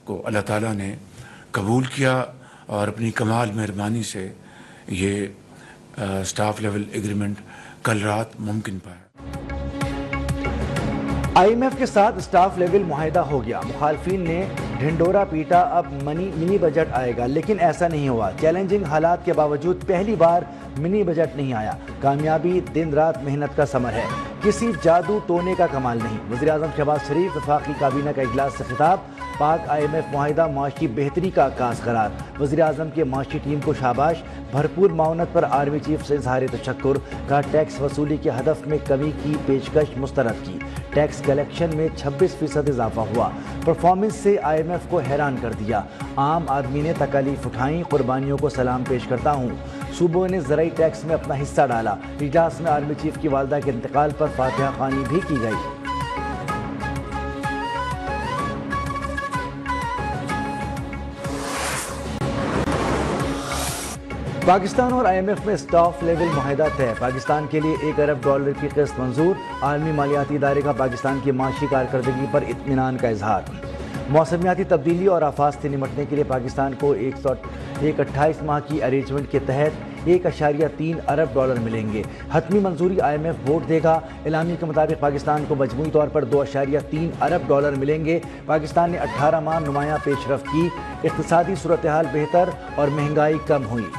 کو اللہ ताला ने कबूल किया और अपनी कमाल मेहरबानी से ये स्टाफ लेवल एग्रीमेंट कल रात मुमकिन पाया। IMF के साथ स्टाफ लेवल मुआहिदा हो गया। मुखालफिन ने ढिंडोरा पीटा, अब मिनी बजट आएगा, लेकिन ऐसा नहीं हुआ। चैलेंजिंग हालात के बावजूद पहली बार मिनी बजट नहीं आया। कामयाबी दिन रात मेहनत का समर है, किसी जादू टोने का कमाल नहीं। वज़ीर-ए-आज़म शहबाज शरीफ वफाकी काबीना का इजलास से खिताब, पाक IMF मुआहिदा माशी बेहतरी का आगाज़ करार। वज़ीर-ए-आज़म के माशी टीम को शाबाश, भरपूर माउनत पर आर्मी चीफ से इज़हार तशक्कुर। का टैक्स वसूली के हदफ में कमी की पेशकश मुस्तरद की। टैक्स कलेक्शन में 26% इजाफा हुआ। परफॉर्मेंस से IMF को हैरान कर दिया। आम आदमी ने तकालीफ उठाई, कुर्बानियों को सलाम पेश करता हूँ। सूबों ने ज़राई टैक्स में अपना हिस्सा डाला। इजलास में आर्मी चीफ की वालदा के इंतकाल पर फातिहा ख़्वानी भी की गई। पाकिस्तान और IMF में स्टाफ लेवल मुआहिदा तय। पाकिस्तान के लिए $1 अरब की किस्त मंजूर। आलमी मालियाती इदारे का पाकिस्तान की माशी कारकर्दगी पर इत्मीनान का इजहार। मौसमियाती तब्दीली और आफात से निमटने के लिए पाकिस्तान को 128 माह की अरेंजमेंट के तहत $1.3 अरब मिलेंगे। हतमी मंजूरी IMF वोट देगा। एलामी के मुताबिक पाकिस्तान को मजमूई तौर पर $2.3 अरब मिलेंगे। पाकिस्तान ने 18 माह नुमायां पेशरफ्त की। इक़्तिसादी सूरत हाल बेहतर और महंगाई कम हुई।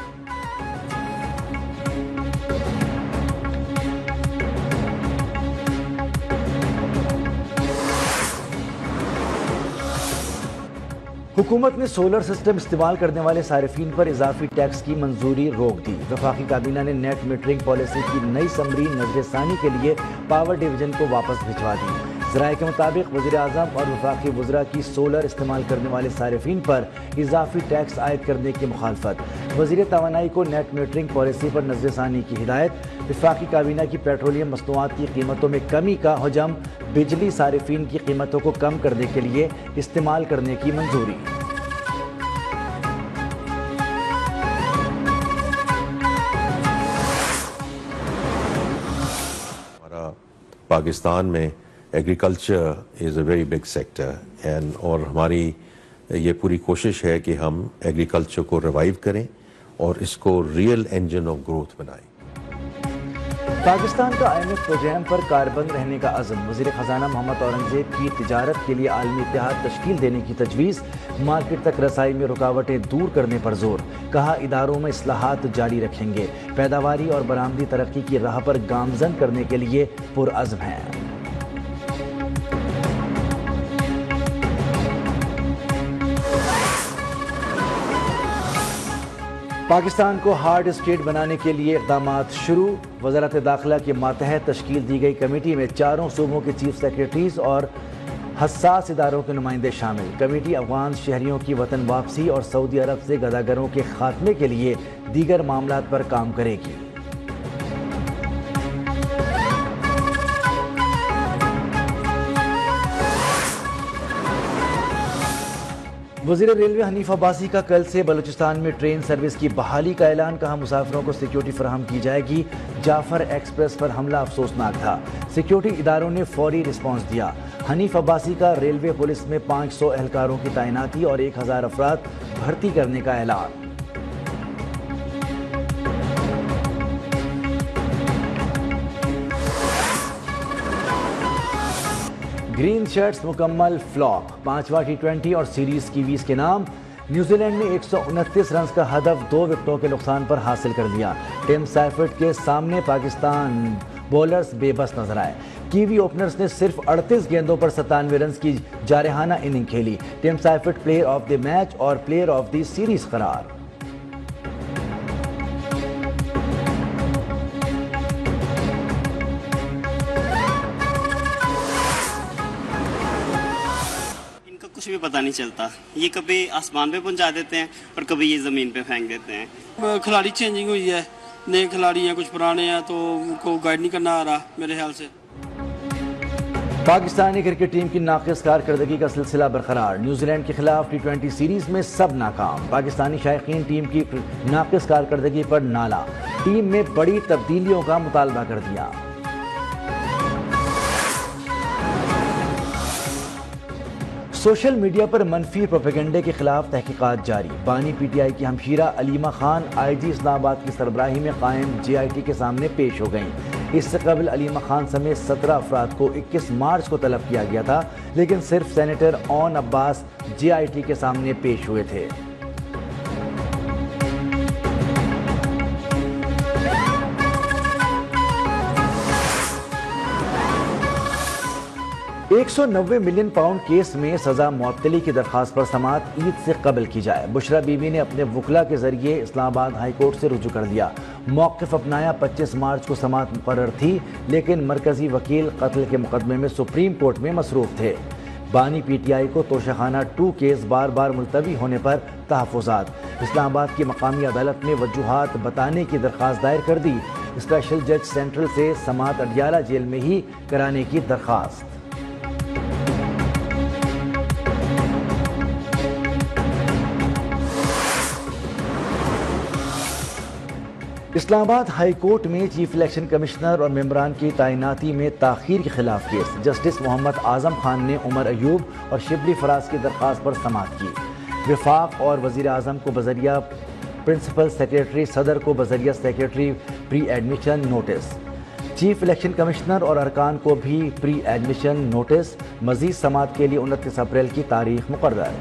हुकूमत ने सोलर सिस्टम इस्तेमाल करने वाले सारिफीन पर इजाफी टैक्स की मंजूरी रोक दी। वफाकी काबीना ने नेट मीटरिंग पॉलिसी की नई समरी नजरसानी के लिए पावर डिवीजन को वापस भिजवा दी। ज़राए के मुताबिक वज़ीर-ए-आज़म और वफाकी वज़रा की सोलर इस्तेमाल करने वाले सारिफीन पर इजाफी टैक्स आयद करने की मुखालफत। वज़ीर तवानाई को नेट मीटरिंग पॉलिसी पर नजरसानी की हिदायत। वफाकी काबीना की पेट्रोलियम मसनूआत की कीमतों में कमी का हुजम। बिजली सारिफीन की कीमतों को कम करने के लिए इस्तेमाल करने की मंजूरी। पाकिस्तान में agriculture is a very big sector और हमारी ये पूरी कोशिश है कि हम एग्रीकल्चर को रिवाइव करें और इसको रियल इंजन ऑफ ग्रोथ बनाएं। पाकिस्तान का IMF प्रोग्राम पर कारबंद रहने का अज़म। वज़ीर ख़जाना मोहम्मद औरंगज़ेब की तिजारत के लिए आलमी इत्तेहाद तश्कील देने की तजवीज़। मार्केट तक रसाई में रुकावटें दूर करने पर जोर। कहा इदारों में इस्लाहात जारी रखेंगे। पैदावारी और बरामदी तरक्की की राह पर गामजन करने के लिए पुरअज़्म है। पाकिस्तान को हार्ड स्टेट बनाने के लिए इक़दामात शुरू। वज़ारत दाखिला के मातहत तश्कील दी गई कमेटी में चारों सूबों के चीफ सेक्रेटरीज और हसास इदारों के नुमाइंदे शामिल। कमेटी अफगान शहरियों की वतन वापसी और सऊदी अरब से गदागरों के खात्मे के लिए दीगर मामलात पर काम करेगी। वज़ीर रेलवे हनीफ अब्बासी का कल से बलूचिस्तान में ट्रेन सर्विस की बहाली का ऐलान। कहा मुसाफिरों को सिक्योरिटी फराहम की जाएगी। जाफर एक्सप्रेस पर हमला अफसोसनाक था। सिक्योरिटी इदारों ने फौरी रिस्पॉन्स दिया। हनीफ अब्बासी का रेलवे पुलिस में 500 एहलकारों की तैनाती और 1000 अफराद भर्ती करने का ऐलान। ग्रीन शर्ट्स मुकम्मल फ्लॉप। 5वां T20 और सीरीज कीवीज के नाम। न्यूजीलैंड ने 129 रन का हदफ 2 विकेटों के नुकसान पर हासिल कर लिया। टिम साइफर्ट के सामने पाकिस्तान बॉलर्स बेबस नजर आए। कीवी ओपनर्स ने सिर्फ 38 गेंदों पर 97 रन की जारहाना इनिंग खेली। Tim Seifert player of the match और प्लेयर ऑफ द सीरीज करार। कुछ भी पता नहीं चलता, ये कभी आसमान पे पहुंचा देते हैं और कभी ये ज़मीन पे फेंक देते हैं। खिलाड़ी चेंजिंग हुई है, नए खिलाड़ी हैं, कुछ पुराने हैं, तो उनको गाइड नहीं करना आ रहा मेरे ख्याल से। पाकिस्तानी क्रिकेट टीम की नाक़िस कारकर्दगी का सिलसिला बरकरार। न्यूजीलैंड के खिलाफ T20 सीरीज में सब नाकाम। पाकिस्तानी शायकीन टीम की नाक़िस कारकर्दगी पर नाला। टीम में बड़ी तब्दीलियों का मुतालबा कर दिया। سوشل میڈیا پر منفی پروپیگنڈے کے خلاف تحقیقات جاری. بانی پی ٹی آئی کی ہمشیرہ علیمہ خان آئی جی اسلام آباد کی سربراہی میں قائم جے آئی ٹی کے سامنے پیش ہو گئیں. اس سے قبل علیمہ خان سمیت 17 افراد کو 21 مارچ کو طلب کیا گیا تھا، لیکن صرف senator own Abbas J I T کے سامنے پیش ہوئے تھے. 190 ملین پاؤنڈ کیس میں سزا معطلی کی درخواست پر سماعت عید سے قبل کی جائے. بشرا بی بی نے اپنے وکلاء کے ذریعے اسلام آباد ہائی کورٹ سے رجوع کر دیا. موقف اپنایا. 25 مارچ کو سماعت مقرر تھی، لیکن مرکزی وکیل قتل کے مقدمے میں سپریم کورٹ میں مصروف تھے. بانی پی ٹی آئی کو توشہ خانہ 2 کیس بار بار ملتوی ہونے پر تحفظات. اسلام آباد کی مقامی عدالت میں وجوہات بتانے کی درخواست دائر کر دی. اسپیشل جج سینٹرل سے سماعت اڈیالہ جیل میں ہی کرانے کی درخواست. اسلام آباد ہائی کورٹ میں چیف الیکشن کمشنر اور ممبران کی تعیناتی میں تاخیر کے خلاف کیس. جسٹس محمد اعظم خان نے عمر ایوب اور شبلی فراز کی درخواست پر سماعت کی. وفاق اور وزیر اعظم کو بذریعہ پرنسپل سیکریٹری، صدر کو بذریعہ secretary pre admission notice. Chief election commissioner اور ارکان کو بھی پری ایڈمیشن نوٹس. مزید سماعت کے لیے 29 اپریل کی تاریخ مقرر.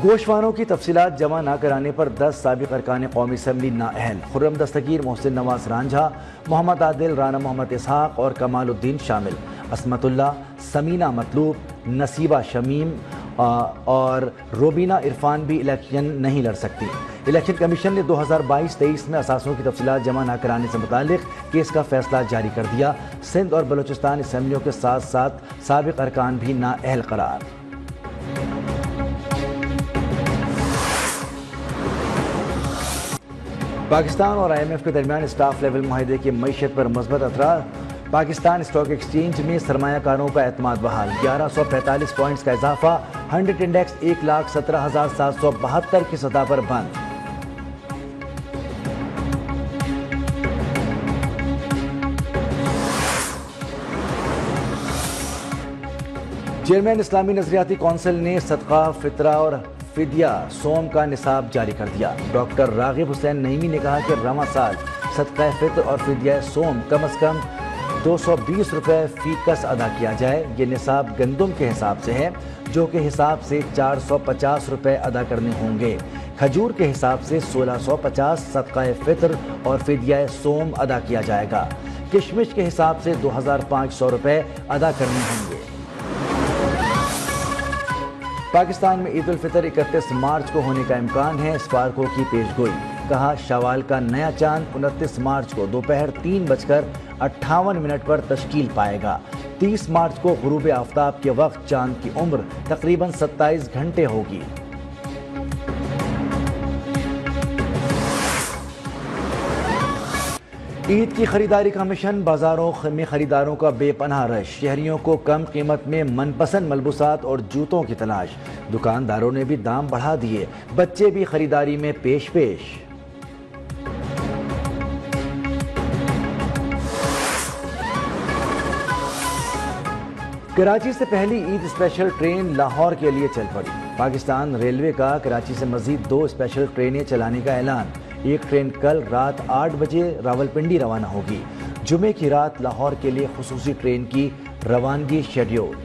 گوشواروں کی تفصیلات جمع نہ کرانے پر 10 سابق ارکان قومی اسمبلی نااہل. خرم دستگیر، محسن نواز رانجھا، محمد عادل، رانا محمد اسحاق اور کمال الدین شامل. عصمت اللہ، سمینہ مطلوب، نصیبہ شمیم اور روبینہ عرفان بھی الیکشن نہیں لڑ سکتی. الیکشن کمیشن نے 2022-23 میں اثاثوں کی تفصیلات جمع نہ کرانے سے متعلق کیس کا فیصلہ جاری کر دیا. سندھ اور بلوچستان اسمبلیوں کے ساتھ ساتھ سابق ارکان بھی نااہل قرار. پاکستان اور آئی ایم ایف کے درمیان اسٹاف لیول معاہدے کے معیشت پر مثبت اثرات. پاکستان اسٹاک ایکسچینج میں سرمایہ کاروں کا اعتماد بحال. 1145 پوائنٹس کا اضافہ. 100 انڈیکس 1,17,772 کی سطح پر بند. چیئرمین اسلامی نظریاتی کونسل نے صدقہ، فطرہ اور فدیہ سوم کا نصاب جاری کر دیا. ڈاکٹر راغب حسین نعیمی نے کہا کہ رواں سال صدقہ فطر اور فدیہ سوم کم از کم 220 روپے فی کس ادا کیا جائے. یہ نصاب گندم کے حساب سے ہے، جو کہ حساب سے 450 روپے ادا کرنے ہوں گے. کھجور کے حساب سے 1650 صدقہ فطر اور فدیہ سوم ادا کیا جائے گا. کشمش کے حساب سے 2500 روپے ادا کرنے ہوں گے. پاکستان میں عید الفطر 31 مارچ کو ہونے کا امکان ہے. اسپارکو کی پیش گوئی. کہا شوال کا نیا چاند 29 مارچ کو دوپہر 3:58 پر تشکیل پائے گا. 30 مارچ کو غروب آفتاب کے وقت چاند کی عمر تقریباً 27 گھنٹے ہوگی. عید کی خریداری کا مشن. بازاروں میں خریداروں کا بے پناہ رش. شہریوں کو کم قیمت میں من پسند ملبوسات اور جوتوں کی تلاش. دکانداروں نے بھی دام بڑھا دیے. بچے بھی خریداری میں پیش. کراچی سے پہلی عید اسپیشل ٹرین لاہور کے لیے چل پڑی. پاکستان ریلوے کا کراچی سے مزید 2 اسپیشل ٹرینیں چلانے کا اعلان. ایک ٹرین کل رات 8 بجے راولپنڈی روانہ ہوگی. جمعے کی رات لاہور کے لیے خصوصی ٹرین کی روانگی شیڈیول.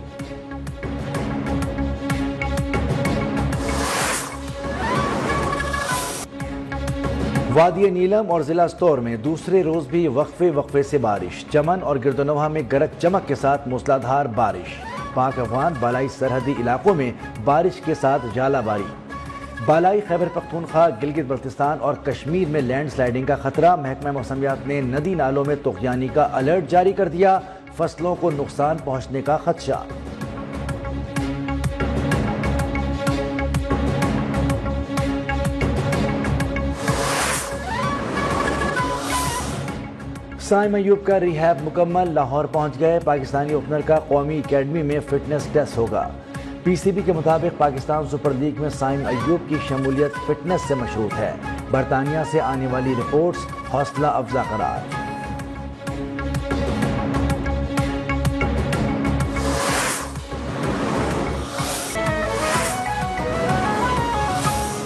وادی نیلم اور ضلع استور میں دوسرے روز بھی وقفے سے بارش. چمن اور گردنوہا میں گرج چمک کے ساتھ موسلادھار بارش. پاک افغان بالائی سرحدی علاقوں میں بارش کے ساتھ ژالہ باری. بالائی خیبر پختونخوا، گلگت بلتستان اور کشمیر میں لینڈ سلائیڈنگ کا خطرہ. محکمہ موسمیات نے ندی نالوں میں طغیانی کا الرٹ جاری کر دیا. فصلوں کو نقصان پہنچنے کا خدشہ. سائم ایوب کا ریہیب مکمل. لاہور پہنچ گئے. پاکستانی اوپنر کا قومی اکیڈمی میں فٹنس ٹیسٹ ہوگا. پی سی بی کے مطابق پاکستان سپر لیگ میں سائم ایوب کی شمولیت فٹنس سے مشروط ہے. برطانیہ سے آنے والی رپورٹس حوصلہ افزا قرار۔